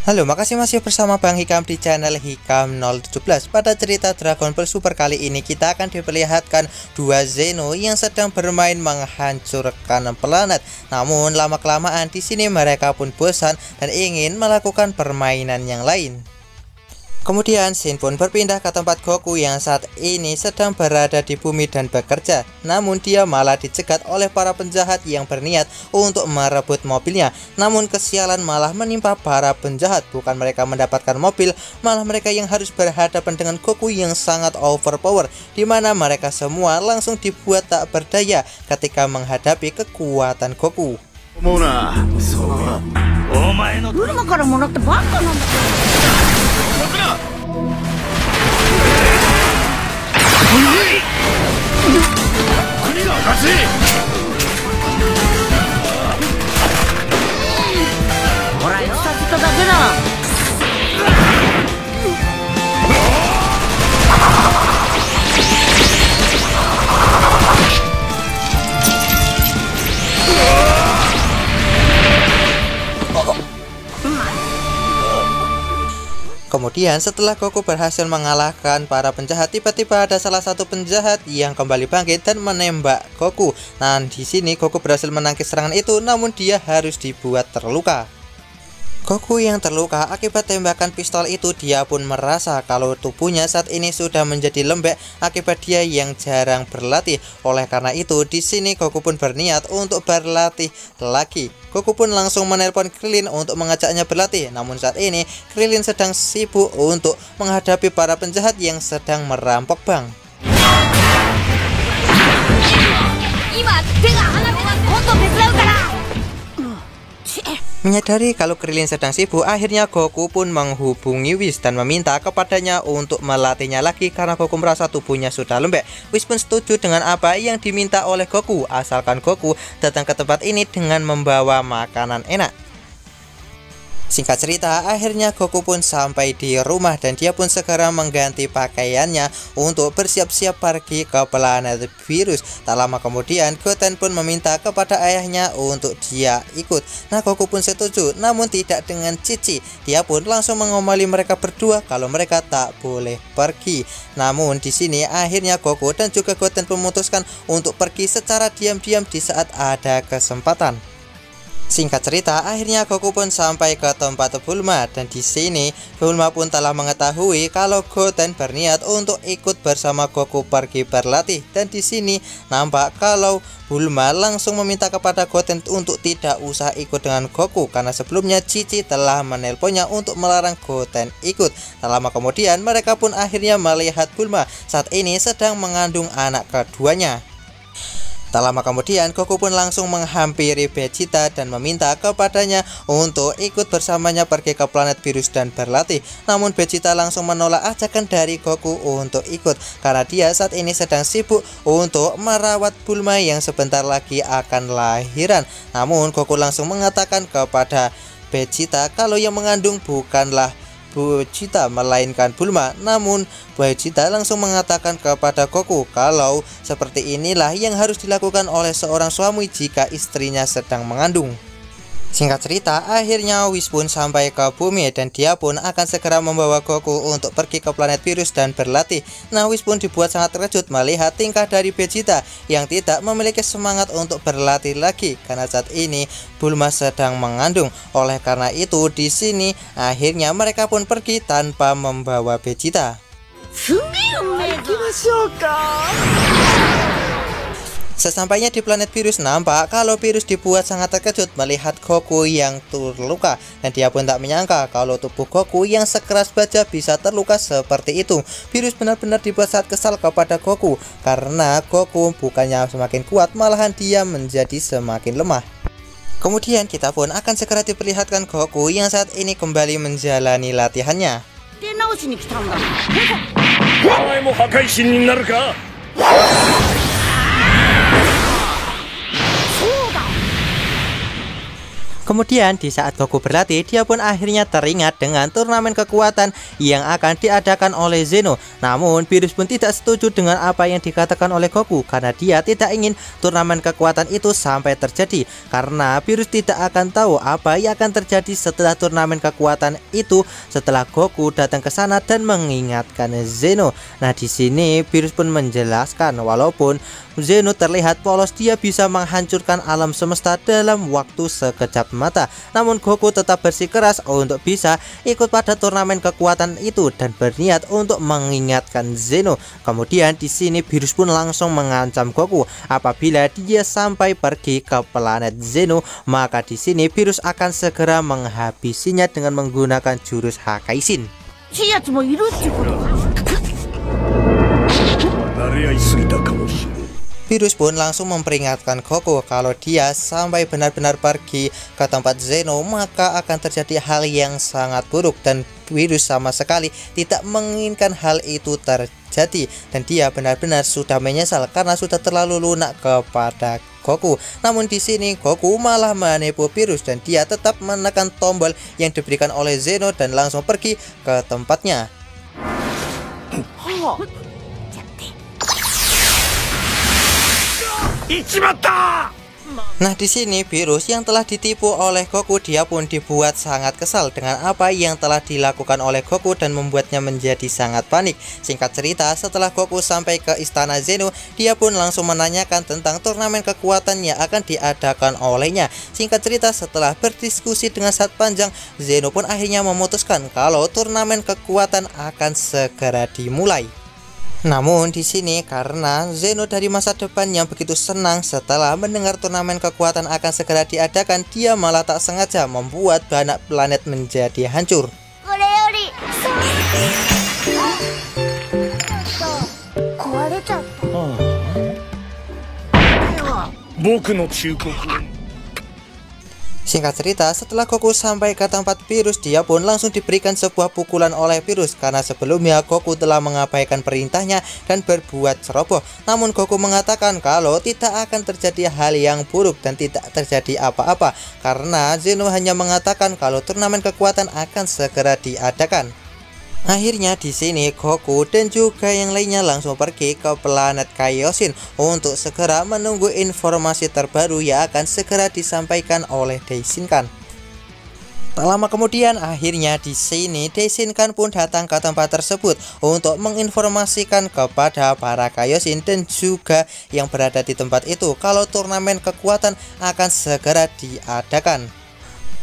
Halo, makasih masih bersama Bang Hikam di channel Hikam 017. Pada cerita Dragon Ball Super kali ini kita akan diperlihatkan dua Zeno yang sedang bermain menghancurkan planet. Namun lama-kelamaan di sini mereka pun bosan dan ingin melakukan permainan yang lain. Kemudian Shin pun berpindah ke tempat Goku yang saat ini sedang berada di bumi dan bekerja. Namun dia malah dicegat oleh para penjahat yang berniat untuk merebut mobilnya. Namun kesialan malah menimpa para penjahat. Bukan mereka mendapatkan mobil, malah mereka yang harus berhadapan dengan Goku yang sangat overpower, dimana mereka semua langsung dibuat tak berdaya ketika menghadapi kekuatan Goku. Kemudian setelah Goku berhasil mengalahkan para penjahat, tiba-tiba ada salah satu penjahat yang kembali bangkit dan menembak Goku. Nah, di sini Goku berhasil menangkis serangan itu, namun dia harus dibuat terluka. Goku yang terluka akibat tembakan pistol itu, dia pun merasa kalau tubuhnya saat ini sudah menjadi lembek akibat dia yang jarang berlatih. Oleh karena itu, di sini Goku pun berniat untuk berlatih lagi. Goku pun langsung menelpon Krillin untuk mengajaknya berlatih. Namun saat ini Krillin sedang sibuk untuk menghadapi para penjahat yang sedang merampok bank. Menyadari kalau Krillin sedang sibuk, akhirnya Goku pun menghubungi Whis dan meminta kepadanya untuk melatihnya lagi karena Goku merasa tubuhnya sudah lembek. Whis pun setuju dengan apa yang diminta oleh Goku, asalkan Goku datang ke tempat ini dengan membawa makanan enak. Singkat cerita, akhirnya Goku pun sampai di rumah dan dia pun segera mengganti pakaiannya untuk bersiap-siap pergi ke planet virus. Tak lama kemudian, Goten pun meminta kepada ayahnya untuk dia ikut. Nah, Goku pun setuju, namun tidak dengan Cici. Dia pun langsung mengomeli mereka berdua kalau mereka tak boleh pergi. Namun di sini akhirnya Goku dan juga Goten memutuskan untuk pergi secara diam-diam di saat ada kesempatan. Singkat cerita, akhirnya Goku pun sampai ke tempat Bulma dan di sini Bulma pun telah mengetahui kalau Goten berniat untuk ikut bersama Goku pergi berlatih, dan di sini nampak kalau Bulma langsung meminta kepada Goten untuk tidak usah ikut dengan Goku karena sebelumnya Cici telah menelponnya untuk melarang Goten ikut. Tak lama kemudian mereka pun akhirnya melihat Bulma saat ini sedang mengandung anak keduanya. Tak lama kemudian Goku pun langsung menghampiri Vegeta dan meminta kepadanya untuk ikut bersamanya pergi ke planet virus dan berlatih. Namun Vegeta langsung menolak ajakan dari Goku untuk ikut karena dia saat ini sedang sibuk untuk merawat Bulma yang sebentar lagi akan lahiran. Namun Goku langsung mengatakan kepada Vegeta kalau yang mengandung bukanlah Vegeta melainkan Bulma. Namun Vegeta langsung mengatakan kepada Goku kalau seperti inilah yang harus dilakukan oleh seorang suami jika istrinya sedang mengandung. Singkat cerita, akhirnya Whis pun sampai ke bumi dan dia pun akan segera membawa Goku untuk pergi ke planet virus dan berlatih. Nah, Whis pun dibuat sangat terkejut melihat tingkah dari Vegeta yang tidak memiliki semangat untuk berlatih lagi karena saat ini Bulma sedang mengandung. Oleh karena itu di sini akhirnya mereka pun pergi tanpa membawa Vegeta. Sesampainya di planet virus, nampak kalau virus dibuat sangat terkejut melihat Goku yang terluka dan dia pun tak menyangka kalau tubuh Goku yang sekeras baja bisa terluka seperti itu. Virus benar-benar dibuat sangat kesal kepada Goku karena Goku bukannya semakin kuat, malahan dia menjadi semakin lemah. Kemudian kita pun akan segera diperlihatkan Goku yang saat ini kembali menjalani latihannya. Kemudian di saat Goku berlatih, dia pun akhirnya teringat dengan turnamen kekuatan yang akan diadakan oleh Zeno. Namun Beerus pun tidak setuju dengan apa yang dikatakan oleh Goku, karena dia tidak ingin turnamen kekuatan itu sampai terjadi, karena Beerus tidak akan tahu apa yang akan terjadi setelah turnamen kekuatan itu, setelah Goku datang ke sana dan mengingatkan Zeno. Nah, di sini Beerus pun menjelaskan walaupun Zeno terlihat polos, dia bisa menghancurkan alam semesta dalam waktu sekejap mata. Namun Goku tetap bersikeras untuk bisa ikut pada turnamen kekuatan itu dan berniat untuk mengingatkan Zeno. Kemudian di sini Beerus pun langsung mengancam Goku apabila dia sampai pergi ke planet Zeno, maka di sini Beerus akan segera menghabisinya dengan menggunakan jurus Hakaishin. Beerus pun langsung memperingatkan Goku kalau dia sampai benar-benar pergi ke tempat Zeno, maka akan terjadi hal yang sangat buruk, dan Beerus sama sekali tidak menginginkan hal itu terjadi, dan dia benar-benar sudah menyesal karena sudah terlalu lunak kepada Goku. Namun di sini Goku malah menipu Beerus dan dia tetap menekan tombol yang diberikan oleh Zeno dan langsung pergi ke tempatnya. Nah, di sini Beerus yang telah ditipu oleh Goku, dia pun dibuat sangat kesal dengan apa yang telah dilakukan oleh Goku dan membuatnya menjadi sangat panik. Singkat cerita, setelah Goku sampai ke istana Zeno, dia pun langsung menanyakan tentang turnamen kekuatan yang akan diadakan olehnya. Singkat cerita, setelah berdiskusi dengan sangat panjang, Zeno pun akhirnya memutuskan kalau turnamen kekuatan akan segera dimulai. Namun di sini karena Zeno dari masa depan yang begitu senang setelah mendengar turnamen kekuatan akan segera diadakan, dia malah tak sengaja membuat banyak planet menjadi hancur. Singkat cerita, setelah Goku sampai ke tempat Beerus, dia pun langsung diberikan sebuah pukulan oleh Beerus karena sebelumnya Goku telah mengabaikan perintahnya dan berbuat ceroboh. Namun Goku mengatakan kalau tidak akan terjadi hal yang buruk dan tidak terjadi apa-apa karena Zeno hanya mengatakan kalau turnamen kekuatan akan segera diadakan. Akhirnya di sini Goku dan juga yang lainnya langsung pergi ke planet Kaioshin untuk segera menunggu informasi terbaru yang akan segera disampaikan oleh Daishinkan. Tak lama kemudian akhirnya di sini Daishinkan pun datang ke tempat tersebut untuk menginformasikan kepada para Kaioshin dan juga yang berada di tempat itu kalau turnamen kekuatan akan segera diadakan.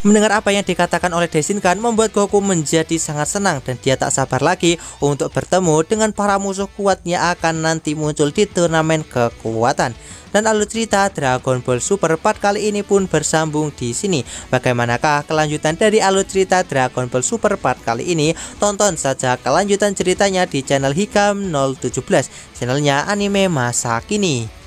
Mendengar apa yang dikatakan oleh Daishinkan membuat Goku menjadi sangat senang dan dia tak sabar lagi untuk bertemu dengan para musuh kuat yang akan nanti muncul di turnamen kekuatan. Dan alur cerita Dragon Ball Super Part kali ini pun bersambung di sini. Bagaimanakah kelanjutan dari alur cerita Dragon Ball Super Part kali ini? Tonton saja kelanjutan ceritanya di channel Hikam 017, channelnya anime masa kini.